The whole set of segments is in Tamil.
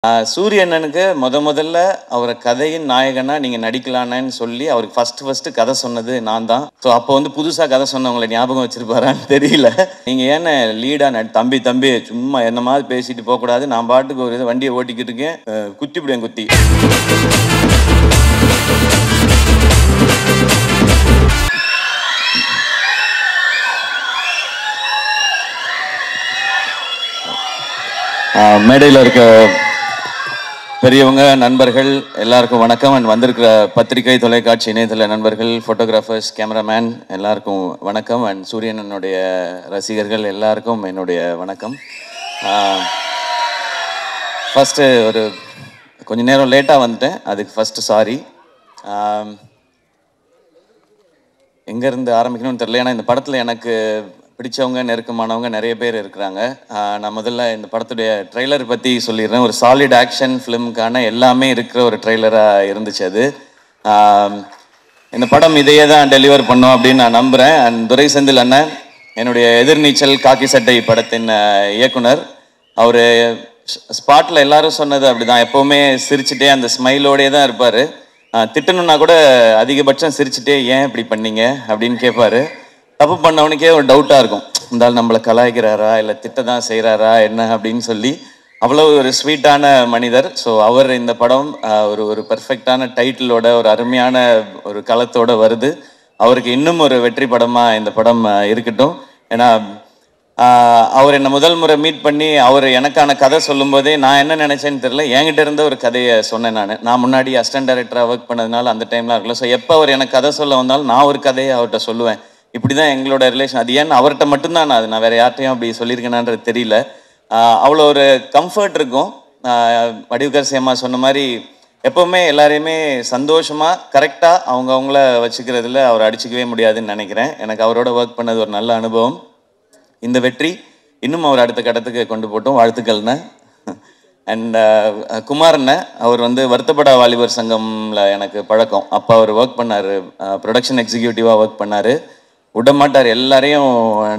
சூரியண்ணனுக்கு முதல்ல அவரை கதையின் நாயகனா நீங்க நடிக்கலான்னு சொல்லி அவருக்கு ஃபர்ஸ்ட் கதை சொன்னது நான் தான். ஸோ அப்போ வந்து புதுசா கதை சொன்னவங்களை ஞாபகம் வச்சிருப்பாரான்னு தெரியல. நீங்க ஏன்னு லீடா தம்பி சும்மா என்ன மாதிரி பேசிட்டு போக கூடாது, நான் பாட்டுக்கு ஒரு வண்டியை ஓட்டிக்கிட்டு இருக்கேன், குத்திவிடுவேன் குத்தி. மேடையில் இருக்க பெரியவங்க, நண்பர்கள் எல்லாருக்கும் வணக்கம். அண்ட் வந்திருக்கிற பத்திரிகை, தொலைக்காட்சி, இணையதள நண்பர்கள், ஃபோட்டோகிராஃபர்ஸ், கேமராமேன் எல்லாருக்கும் வணக்கம். அண்ட் சூரியனனுடைய ரசிகர்கள் எல்லாருக்கும் என்னுடைய வணக்கம். ஃபஸ்ட்டு ஒரு கொஞ்சம் நேரம் லேட்டாக வந்துட்டேன், அதுக்கு ஃபஸ்ட்டு சாரி. எங்கேருந்து ஆரம்பிக்கணும்னு தெரியல, ஏன்னா இந்த படத்தில் எனக்கு பிடிச்சவங்க, நெருக்கமானவங்க நிறைய பேர் இருக்கிறாங்க. நான் முதல்ல இந்த படத்துடைய ட்ரெய்லர் பற்றி சொல்லிடுறேன். ஒரு சாலிட் ஆக்ஷன் ஃபிலிமுக்கான எல்லாமே இருக்கிற ஒரு ட்ரெய்லராக இருந்துச்சு அது. இந்த படம் இதையே தான் டெலிவர் பண்ணோம் அப்படின்னு நான் நம்புகிறேன். அண்ட் துரை செந்தில் அண்ணன், என்னுடைய எதிர்நீச்சல் காக்கி சட்டை படத்தின் இயக்குனர், அவர் ஸ்பாட்டில் எல்லாரும் சொன்னது அப்படி தான், எப்போவுமே சிரிச்சுட்டே அந்த ஸ்மைலோடே தான் இருப்பார். திட்டணுன்னா கூட அதிகபட்சம் சிரிச்சுட்டே ஏன் இப்படி பண்ணீங்க அப்படின்னு கேட்பார். தப்பு பண்ணவனுக்கே ஒரு டவுட்டாக இருக்கும், இருந்தாலும் நம்மளை கலாய்க்கிறாரா இல்லை திட்ட தான் செய்கிறாரா என்ன அப்படின்னு சொல்லி. அவ்வளோ ஒரு ஸ்வீட்டான மனிதர். ஸோ அவர் இந்த படம் ஒரு பெர்ஃபெக்டான டைட்டிலோட, ஒரு அருமையான ஒரு களத்தோடு வருது. அவருக்கு இன்னும் ஒரு வெற்றி படமாக இந்த படம் இருக்கட்டும். ஏன்னா அவர் என்னை முதல் முறை மீட் பண்ணி அவர் எனக்கான கதை சொல்லும்போதே நான் என்ன நினச்சேன்னு தெரியல, என்கிட்ட இருந்த ஒரு கதையை சொன்னேன். நான் முன்னாடி அசிஸ்டன்ட் டைரக்டராக ஒர்க் பண்ணதுனால அந்த டைம்லாம் இருக்கல. ஸோ எப்போ அவர் எனக்கு கதை சொல்ல வந்தாலும் நான் ஒரு கதையை அவர்கிட்ட சொல்லுவேன். இப்படி தான் எங்களோட ரிலேஷன். அது ஏன்னு அவர்கிட்ட மட்டும்தான் நான் வேறு யார்ட்டையும் அப்படி சொல்லியிருக்கேனான்றது தெரியல. அவ்வளோ ஒரு கம்ஃபர்ட் இருக்கும். வடிவுக்கரசி அம்மா சொன்ன மாதிரி எப்போவுமே எல்லாரையுமே சந்தோஷமாக கரெக்டாக அவங்கள வச்சுக்கிறதுல அவர் அடிச்சிக்கவே முடியாதுன்னு நினைக்கிறேன். எனக்கு அவரோட ஒர்க் பண்ணது ஒரு நல்ல அனுபவம். இந்த வெற்றி இன்னும் அவர் அடுத்த கட்டத்துக்கு கொண்டு போட்டோம். வாழ்த்துக்கள்ண்ணே. அண்ட் குமார்ண்ண, அவர் வந்து வருத்தப்படா வாலிபர் சங்கமில் எனக்கு பழக்கம். அப்போ அவர் ஒர்க் பண்ணார், ப்ரொடக்ஷன் எக்ஸிக்யூட்டிவாக ஒர்க் பண்ணார். விட மாட்டார், எல்லாரையும்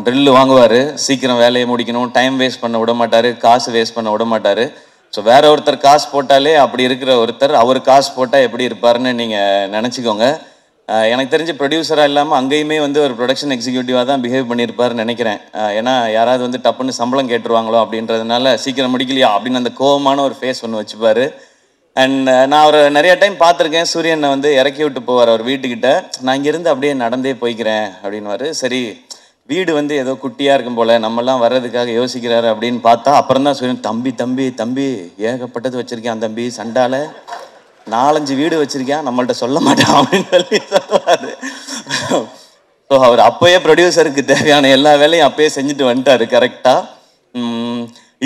ட்ரில்லு வாங்குவார், சீக்கிரம் வேலையை முடிக்கணும், டைம் வேஸ்ட் பண்ண விட மாட்டார், காசு வேஸ்ட் பண்ண விட மாட்டார். ஸோ வேற ஒருத்தர் காசு போட்டாலே அப்படி இருக்கிற ஒருத்தர் அவர் காசு போட்டால் எப்படி இருப்பாருன்னு நீங்கள் நினச்சிக்கோங்க. எனக்கு தெரிஞ்ச ப்ரொடியூசராக இல்லாமல் அங்கேயுமே வந்து ஒரு ப்ரொடக்ஷன் எக்ஸிக்யூட்டிவாக தான் பிஹேவ் பண்ணியிருப்பாருன்னு நினைக்கிறேன். ஏன்னா யாராவது வந்து டப்புன்னு சம்பளம் கேட்டுருவாங்களோ அப்படின்றதுனால சீக்கிரம் முடிக்கலையா அப்படின்னு அந்த கோவமான ஒரு ஃபேஸ் ஒன்று வச்சுப்பார். அண்ட் நான் அவர் நிறைய டைம் பார்த்துருக்கேன். சூரியனை வந்து இறக்கி விட்டு போவார் அவர் வீட்டுக்கிட்ட. நான் இங்கேருந்து அப்படியே நடந்தே போய்க்கிறேன் அப்படின்வாரு. சரி, வீடு வந்து ஏதோ குட்டியாக இருக்கும் போல், நம்மலாம் வர்றதுக்காக யோசிக்கிறாரு அப்படின்னு பார்த்தா அப்புறம் தான் சூரியன், தம்பி ஏகப்பட்டது வச்சுருக்கேன் தம்பி, சண்டால 4-5 வீடு வச்சுருக்கேன், நம்மள்ட்ட சொல்ல மாட்டான் அப்படின்னு சொல்லி சொல்லுவார். ஸோ அவர் அப்போயே ப்ரொடியூசருக்கு தேவையான எல்லா வேலையும் அப்போயே செஞ்சுட்டு வந்துட்டார் கரெக்டாக.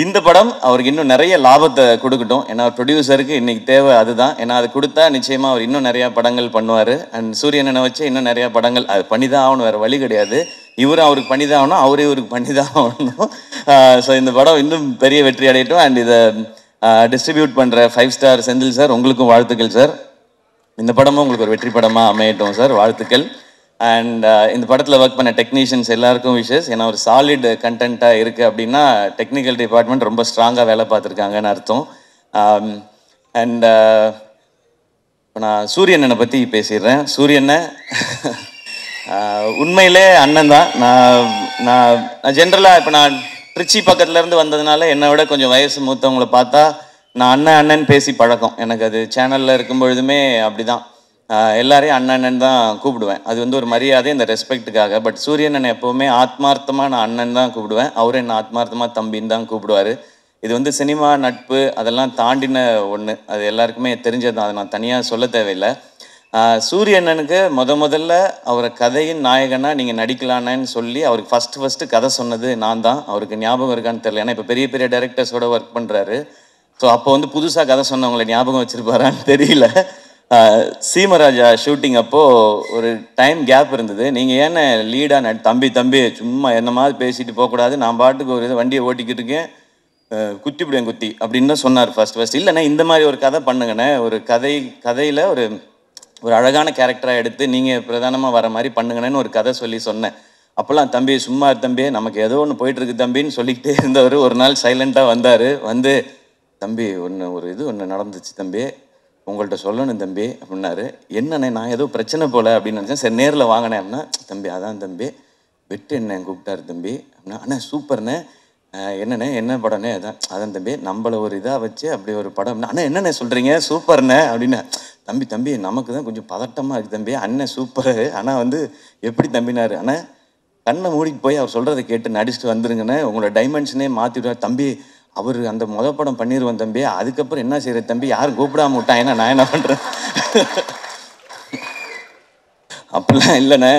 இந்த படம் அவருக்கு இன்னும் நிறைய லாபத்தை கொடுக்கட்டும். ஏன்னா ப்ரொடியூசருக்கு இன்றைக்கி தேவை அதுதான். ஏன்னா அது கொடுத்தா நிச்சயமாக அவர் இன்னும் நிறையா படங்கள் பண்ணுவார். அண்ட் சூரியனை வச்சு இன்னும் நிறையா படங்கள் அது பண்ணி தான் ஆகணும், வேறு வழி கிடையாது. இவரும் அவருக்கு பண்ணி தான் ஆகணும், அவரே இவருக்கு பண்ணி தான் ஆகணும். ஸோ இந்த படம் இன்னும் பெரிய வெற்றி அடையட்டும். அண்ட் இதை டிஸ்ட்ரிபியூட் பண்ணுற 5 ஸ்டார் செந்தில் சார், உங்களுக்கும் வாழ்த்துக்கள் சார். இந்த படமும் உங்களுக்கு ஒரு வெற்றி படமாக அமையட்டும் சார், வாழ்த்துக்கள். அண்ட் இந்த படத்தில் ஒர்க் பண்ண டெக்னீஷியன்ஸ் எல்லாருக்கும் விஷஸ். ஏன்னா ஒரு சாலிட் கண்டென்ட்டாக இருக்குது அப்படின்னா டெக்னிக்கல் டிபார்ட்மெண்ட் ரொம்ப ஸ்ட்ராங்காக வேலை பார்த்துருக்காங்கன்னு அர்த்தம். அண்ட் இப்போ நான் சூரியனை பற்றி பேசிடுறேன். சூரியனை உண்மையிலே அண்ணன் தான். நான் ஜென்ரலாக இப்போ நான் திருச்சி பக்கத்துலேருந்து வந்ததுனால என்னை விட கொஞ்சம் வயசு மூத்தவங்களை பார்த்தா நான் அண்ணன் பேசி பழக்கம். எனக்கு அது சேனலில் இருக்கும் பொழுதுமே அப்படி தான், எல்லாரையும் அண்ணன் தான் கூப்பிடுவேன். அது வந்து ஒரு மரியாதை, இந்த ரெஸ்பெக்ட்டுக்காக. பட் சூரியன் எப்போவுமே ஆத்மார்த்தமாக நான் அண்ணன் தான் கூப்பிடுவேன், அவரும் என்ன ஆத்மார்த்தமாக தம்பின்னு தான் கூப்பிடுவார். இது வந்து சினிமா நட்பு அதெல்லாம் தாண்டின ஒன்று, அது எல்லாருக்குமே தெரிஞ்சது தான், அதை நான் தனியாக சொல்ல தேவையில்லை. சூரியண்ணனுக்கு முதல்ல அவரை கதையின் நாயகனாக நீங்கள் நடிக்கலான்னு சொல்லி அவருக்கு ஃபஸ்ட்டு கதை சொன்னது நான் தான். அவருக்கு ஞாபகம் இருக்கான்னு தெரியல, ஏன்னா இப்போ பெரிய பெரிய டைரக்டர்ஸோட ஒர்க் பண்ணுறாரு. ஸோ அப்போ வந்து புதுசாக கதை சொன்னவங்களை ஞாபகம் வச்சுருப்பாரான்னு தெரியல. சீமராஜா ஷூட்டிங் அப்போது ஒரு டைம் கேப் இருந்தது. நீங்கள் ஏன்னு லீடாக தம்பி சும்மா என்ன மாதிரி பேசிட்டு போகக்கூடாது, நான் பாட்டுக்கு ஒரு வண்டியை ஓட்டிக்கிட்டு இருக்கேன், குத்திவிடுவேன் குத்தி அப்படின்னு தான் சொன்னார் ஃபர்ஸ்ட். இல்லைண்ணே, இந்த மாதிரி ஒரு கதை பண்ணுங்கண்ணே, ஒரு கதையில் ஒரு அழகான கேரக்டராக எடுத்து நீங்கள் பிரதானமாக வர மாதிரி பண்ணுங்கன்னு ஒரு கதை சொல்லி சொன்னேன். அப்போல்லாம் தம்பி சும்மா தம்பி, நமக்கு ஏதோ ஒன்று போயிட்டுருக்கு தம்பின்னு சொல்லிக்கிட்டே இருந்தவர் ஒரு நாள் சைலண்ட்டாக வந்தார். வந்து தம்பி ஒன்று நடந்துச்சு தம்பி, உங்கள்கிட்ட சொல்லணும் தம்பி அப்படின்னாரு. என்னண்ணே நான் ஏதோ பிரச்சனை போல் அப்படின்னு நினச்சேன். சரி நேரில் வாங்கினேன் அப்படின்னா, தம்பி அதான் தம்பி வெட்டு என்ன கூப்பிட்டாரு தம்பி அப்படின்னா, அண்ணா சூப்பர்ண்ணே, என்னண்ணே என்ன படம்ண்ணே, அதான் தம்பி நம்மளை ஒரு இதாக வச்சு அப்படி ஒரு படம். அண்ணா என்னண்ணே சொல்கிறீங்க சூப்பர்ண்ணே அப்படின்னு. தம்பி நமக்கு தான் கொஞ்சம் பதட்டமாக இருக்குது தம்பி, அண்ணன் சூப்பரு, ஆனால் வந்து எப்படி தம்பினாரு. அண்ணா கண்ணை மூடிட்டு போய் அவர் சொல்கிறத கேட்டு நடிச்சுட்டு வந்துருங்கண்ணே, உங்களோட டைமென்ஷனே மாற்றி விடுவார் தம்பி. அவர் அந்த படம் பண்ணிடுவேன் தம்பி, அதுக்கப்புறம் என்ன செய்யறது தம்பி, யாரும் கூப்பிடாம விட்டான், ஏன்னா நான் என்ன பண்ணுறேன். அப்படிலாம் இல்லைண்ணே,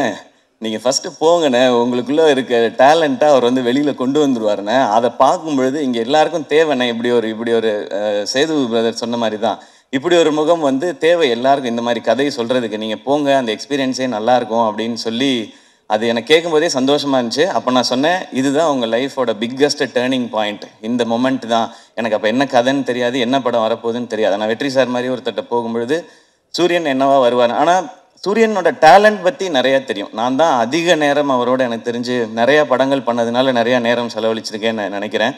நீங்கள் ஃபஸ்ட்டு போங்கண்ணே, உங்களுக்குள்ளே இருக்க டேலண்ட்டாக அவர் வந்து வெளியில் கொண்டு வந்துடுவாருண்ணே. அதை பார்க்கும்பொழுது இங்கே எல்லாருக்கும் தேவைண்ணே. இப்படி ஒரு சேது பிரதர் சொன்ன மாதிரி தான், இப்படி ஒரு முகம் வந்து தேவை எல்லாருக்கும். இந்த மாதிரி கதையை சொல்கிறதுக்கு நீங்கள் போங்க, அந்த எக்ஸ்பீரியன்ஸே நல்லாயிருக்கும் அப்படின்னு சொல்லி அது எனக்கு கேட்கும்போதே சந்தோஷமாக இருந்துச்சு. அப்போ நான் சொன்னேன், இதுதான் உங்கள் லைஃபோட பிக்கஸ்ட் டேர்னிங் பாயிண்ட், இந்த மொமெண்ட் தான். எனக்கு அப்போ என்ன கதைன்னு தெரியாது, என்ன படம் வரப்போகுதுன்னு தெரியாது. நான் வெற்றி சார் மாதிரி ஒருத்தட்ட போகும்பொழுது சூரியன் என்னவா வருவார், ஆனால் சூரியனோட டேலண்ட் பற்றி நிறையா தெரியும். நான் தான் அதிக நேரம் அவரோட எனக்கு தெரிஞ்சு நிறையா படங்கள் பண்ணதுனால நிறையா நேரம் செலவழிச்சிருக்கேன்னு நான் நினைக்கிறேன்.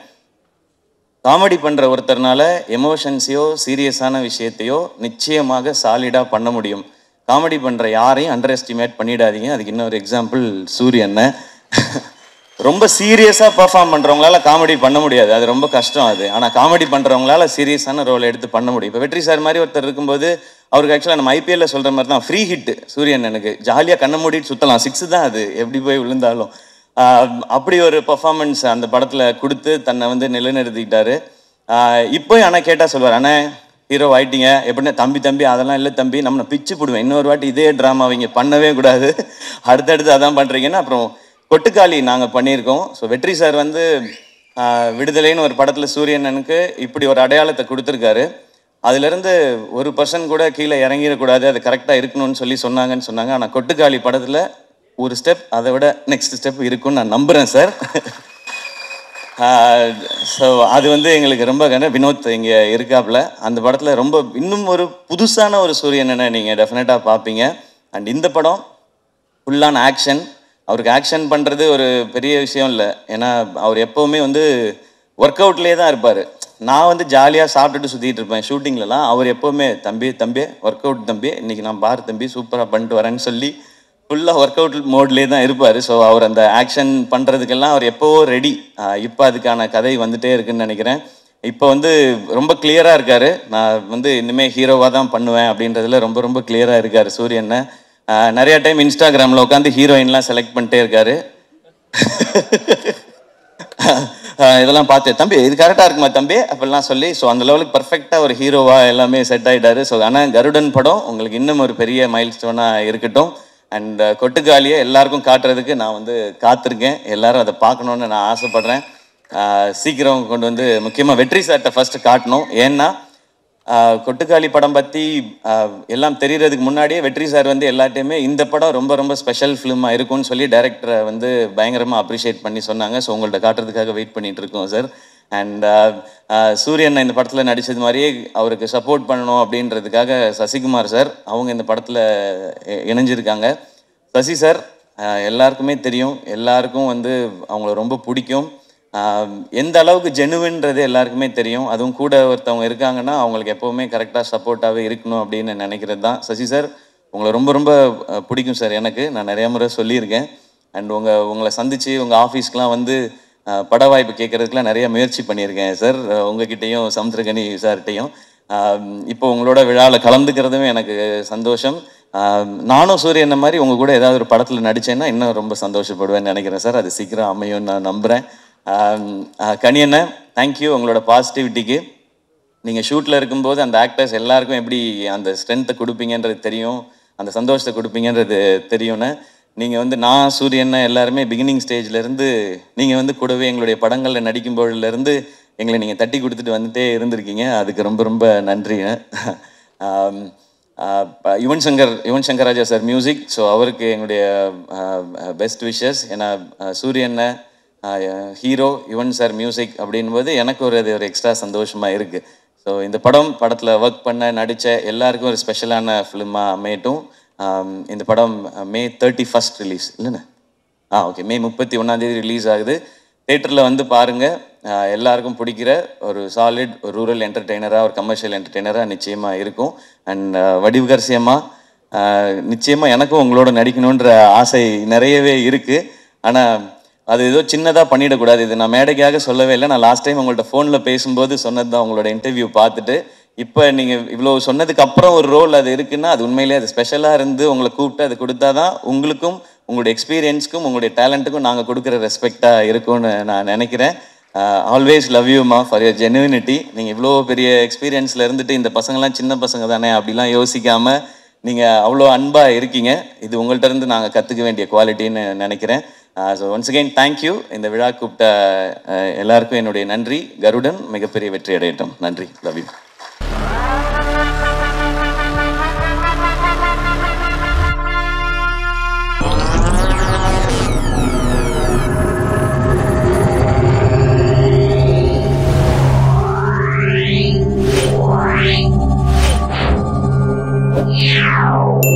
காமெடி பண்ணுற ஒருத்தர்னால எமோஷன்ஸையோ சீரியஸான விஷயத்தையோ நிச்சயமாக சாலிடாக பண்ண முடியும். காமெடி பண்ணுற யாரையும் அண்டர் எஸ்டிமேட் பண்ணிடாதீங்க. அதுக்கு இன்னொரு எக்ஸாம்பிள் சூரியனை. ரொம்ப சீரியஸாக பர்ஃபார்ம் பண்ணுறவங்களால காமெடி பண்ண முடியாது, அது ரொம்ப கஷ்டம் அது. ஆனால் காமெடி பண்ணுறவங்களால சீரியஸான ரோல் எடுத்து பண்ண முடியும். இப்போ வெற்றி சார் மாதிரி ஒருத்தர் இருக்கும்போது அவருக்கு ஆக்சுவலாக நம்ம ஐபிஎல்ல சொல்கிற மாதிரி தான் ஃப்ரீ ஹிட்டு சூரியன். எனக்கு ஜாலியாக கண்ணை மூடிட்டு சுற்றலாம், 6 தான் அது எப்படி போய் விழுந்தாலும். அப்படி ஒரு பர்ஃபார்மன்ஸ் அந்த படத்தில் கொடுத்து தன்னை வந்து நிலைநிறுத்திக்கிட்டாரு. இப்போ ஆனால் கேட்டால் சொல்வார், அண்ணே ஹீரோ ஆயிட்டீங்க எப்படின்னா, தம்பி அதெல்லாம் இல்லை தம்பி, நம்ம பிச்சு போடுவேன், இன்னொரு வாட்டி இதே ட்ராமா அவங்க பண்ணவே கூடாது, அடுத்தடுத்து அதான் பண்ணுறீங்கன்னா. அப்புறம் கொட்டுக்காளி நாங்கள் பண்ணியிருக்கோம். ஸோ வெற்றி சார் வந்து விடுதலைன்னு ஒரு படத்தில் சூரியனனுக்கு இப்படி ஒரு அடையாளத்தை கொடுத்துருக்காரு. அதுலேருந்து ஒரு பர்சன் கூட கீழே இறங்கிடக்கூடாது, அது கரெக்டாக இருக்கணும்னு சொன்னாங்கன்னு சொன்னாங்க. ஆனால் கொட்டுக்காளி படத்தில் ஒரு ஸ்டெப் அதை விட நெக்ஸ்ட் ஸ்டெப் இருக்குன்னு நான் நம்புகிறேன் சார். ஸோ அது வந்து எங்களுக்கு ரொம்ப வினோத் இங்கே இருக்காப்புல அந்த படத்தில் ரொம்ப இன்னும் ஒரு புதுசான ஒரு சூரியனை நீங்கள் டெஃபினட்டாக பார்ப்பீங்க. அண்ட் இந்த படம் ஃபுல்லான ஆக்ஷன். அவருக்கு ஆக்ஷன் பண்ணுறது ஒரு பெரிய விஷயம் இல்லை, ஏன்னா அவர் எப்போவுமே வந்து ஒர்க் அவுட்லேயே தான் இருப்பார். நான் வந்து ஜாலியாக சாப்பிட்டுட்டு சுற்றிட்டு இருப்பேன் ஷூட்டிங்லலாம். அவர் எப்போவுமே தம்பி ஒர்க் அவுட் தம்பி, இன்றைக்கி நான் பார் தம்பி சூப்பராக பண்ணிட்டு வரேன்னு சொல்லி ஃபுல்லாக ஒர்க் அவுட் மோட்லேயே தான் இருப்பார். ஸோ அவர் அந்த ஆக்ஷன் பண்ணுறதுக்கெல்லாம் அவர் எப்போவோ ரெடி. இப்போ அதுக்கான கதை வந்துகிட்டே இருக்குதுன்னு நினைக்கிறேன். இப்போ வந்து ரொம்ப கிளியராக இருக்கார், நான் வந்து இனிமேல் ஹீரோவாக தான் பண்ணுவேன் அப்படின்றதுல ரொம்ப ரொம்ப கிளியராக இருக்கார் சூரியனை. நிறையா டைம் இன்ஸ்டாகிராமில் உட்காந்து ஹீரோயின்லாம் செலக்ட் பண்ணிட்டே இருக்காரு. இதெல்லாம் பார்த்து தம்பி இது கரெக்டாக இருக்குமா தம்பி அப்படிலாம் சொல்லி, ஸோ அந்த லெவலுக்கு பர்ஃபெக்டாக ஒரு ஹீரோவாக எல்லாமே செட் ஆகிட்டாரு. ஸோ ஆனால் கருடன் படம் உங்களுக்கு இன்னும் ஒரு பெரிய மைல் ஸ்டோனாக இருக்கட்டும். அண்ட் கொட்டுக்காலியை எல்லாருக்கும் காட்டுறதுக்கு நான் வந்து காத்திருக்கேன். எல்லாரும் அதை பார்க்கணுன்னு நான் ஆசைப்பட்றேன். சீக்கிரம் கொண்டு வந்து முக்கியமாக வெற்றி சார்கிட்ட ஃபஸ்ட்டு காட்டணும். ஏன்னா கொட்டுக்காளி படம் பற்றி எல்லாம் தெரியறதுக்கு முன்னாடியே வெற்றி சார் வந்து எல்லாட்டையுமே இந்த படம் ரொம்ப ரொம்ப ஸ்பெஷல் ஃபிலிமாக இருக்கும்னு சொல்லி டைரக்டரை வந்து பயங்கரமாக அப்ரிஷியேட் பண்ணி சொன்னாங்க. ஸோ உங்கள்கிட்ட காட்டுறதுக்காக வெயிட் பண்ணிகிட்டு இருக்கோம் சார். அண்ட் சூரியன் இந்த படத்தில் நடித்தது மாதிரியே அவருக்கு சப்போர்ட் பண்ணணும் அப்படின்றதுக்காக சசிகுமார் சார் அவங்க இந்த படத்தில் இணைஞ்சிருக்காங்க. சசி சார் எல்லாருக்குமே தெரியும், எல்லாருக்கும் வந்து அவங்கள ரொம்ப பிடிக்கும். எந்த அளவுக்கு ஜெனுவின்றது எல்லாருக்குமே தெரியும். அதுவும் கூட ஒருத்தவங்க இருக்காங்கன்னா அவங்களுக்கு எப்போவுமே கரெக்டாக சப்போர்ட்டாகவே இருக்கணும் அப்படின்னு நினைக்கிறது தான். சசி சார் உங்களை ரொம்ப ரொம்ப பிடிக்கும் சார், எனக்கு நான் நிறையா முறை சொல்லியிருக்கேன். அண்ட் உங்களை சந்தித்து உங்கள் ஆஃபீஸ்க்கெலாம் வந்து பட வாய்ப்பு கேட்குறதுக்குலாம் நிறைய முயற்சி பண்ணியிருக்கேன் சார், உங்ககிட்டையும் சமுத்திரகனி சார்கிட்டையும். இப்போ உங்களோட விழாவில் கலந்துக்கிறதுமே எனக்கு சந்தோஷம். நானும் சூரியன் மாதிரி உங்கள் கூட ஏதாவது ஒரு படத்தில் நடித்தேன்னா இன்னும் ரொம்ப சந்தோஷப்படுவேன்னு நினைக்கிறேன் சார். அது சீக்கிரம் அமையும்னு நான் நம்புகிறேன். கனியண்ணே தேங்க்யூ உங்களோட பாசிட்டிவிட்டிக்கு. நீங்கள் ஷூட்டில் இருக்கும்போது அந்த ஆக்டர்ஸ் எல்லாருக்கும் எப்படி அந்த ஸ்ட்ரென்த்தை கொடுப்பீங்கன்றது தெரியும், அந்த சந்தோஷத்தை கொடுப்பீங்கன்றது தெரியும்ண்ணே. நீங்கள் வந்து நான் சூரியன் எல்லாருமே பிகினிங் ஸ்டேஜ்லேருந்து நீங்கள் வந்து கூடவே எங்களுடைய படங்களில் நடிக்கும்போதுலேருந்து எங்களை நீங்கள் தட்டி கொடுத்துட்டு வந்துட்டே இருந்திருக்கீங்க. அதுக்கு ரொம்ப ரொம்ப நன்றிங்க. Yuvan Shankar Raja sir music, so அவருக்கு எங்களுடைய பெஸ்ட் விஷஸ். ஏன்னா சூரியனை ஹீரோ, யுவன் சார் மியூசிக் அப்படின்போது எனக்கு அது ஒரு எக்ஸ்ட்ரா சந்தோஷமாக இருக்குது. ஸோ இந்த படத்தில் ஒர்க் பண்ண நடித்த எல்லாருக்கும் ஒரு ஸ்பெஷலான ஃபிலிமாக அமையட்டும். இந்த படம் May 31 ரிலீஸ் இல்லைண்ணே? ஓகே, May 31 ரிலீஸ் ஆகுது. தேட்டரில் வந்து பாருங்கள். எல்லாருக்கும் பிடிக்கிற ஒரு சாலிட் ஒரு ரூரல் என்டர்டெய்னராக ஒரு கமர்ஷியல் என்டர்டெய்னராக நிச்சயமாக இருக்கும். அண்ட் வடிவுகரசியமாக நிச்சயமாக எனக்கும் உங்களோட நடிக்கணுன்ற ஆசை நிறையவே இருக்குது. ஆனால் அது ஏதோ சின்னதாக பண்ணிடக்கூடாது. இது நான் மேடைக்காக சொல்லவே இல்லை. நான் லாஸ்ட் டைம் உங்கள்கிட்ட ஃபோனில் பேசும்போது சொன்னது தான். உங்களோட இன்டர்வியூ பார்த்துட்டு இப்போ நீங்கள் இவ்வளோ சொன்னதுக்கு அப்புறம் ஒரு ரோல் அது இருக்குன்னா அது உண்மையிலே அது ஸ்பெஷலாக இருந்து உங்களை கூப்பிட்டு அது கொடுத்தா தான் உங்களுக்கும் உங்களுடைய எக்ஸ்பீரியன்ஸ்க்கும் உங்களுடைய டேலண்ட்டுக்கும் நாங்கள் கொடுக்குற ரெஸ்பெக்டாக இருக்கும்னு நான் நினைக்கிறேன். ஆல்வேஸ் லவ் யூமா ஃபார் யர் ஜெனுவினிட்டி. நீங்கள் இவ்வளோ பெரிய எக்ஸ்பீரியன்ஸில் இருந்துட்டு இந்த பசங்கள்லாம் சின்ன பசங்க தானே அப்படிலாம் யோசிக்காமல் நீங்கள் அவ்வளோ அன்பாக இருக்கீங்க. இது உங்கள்கிட்ட இருந்து நாங்கள் கற்றுக்க வேண்டிய குவாலிட்டின்னு நினைக்கிறேன். So once again thank you. இந்த விழா கூப்பிட்ட எல்லாருக்கும் என்னுடைய நன்றி. கருடன் மிகப்பெரிய வெற்றி அடையட்டும். நன்றி. Love you. Yeah.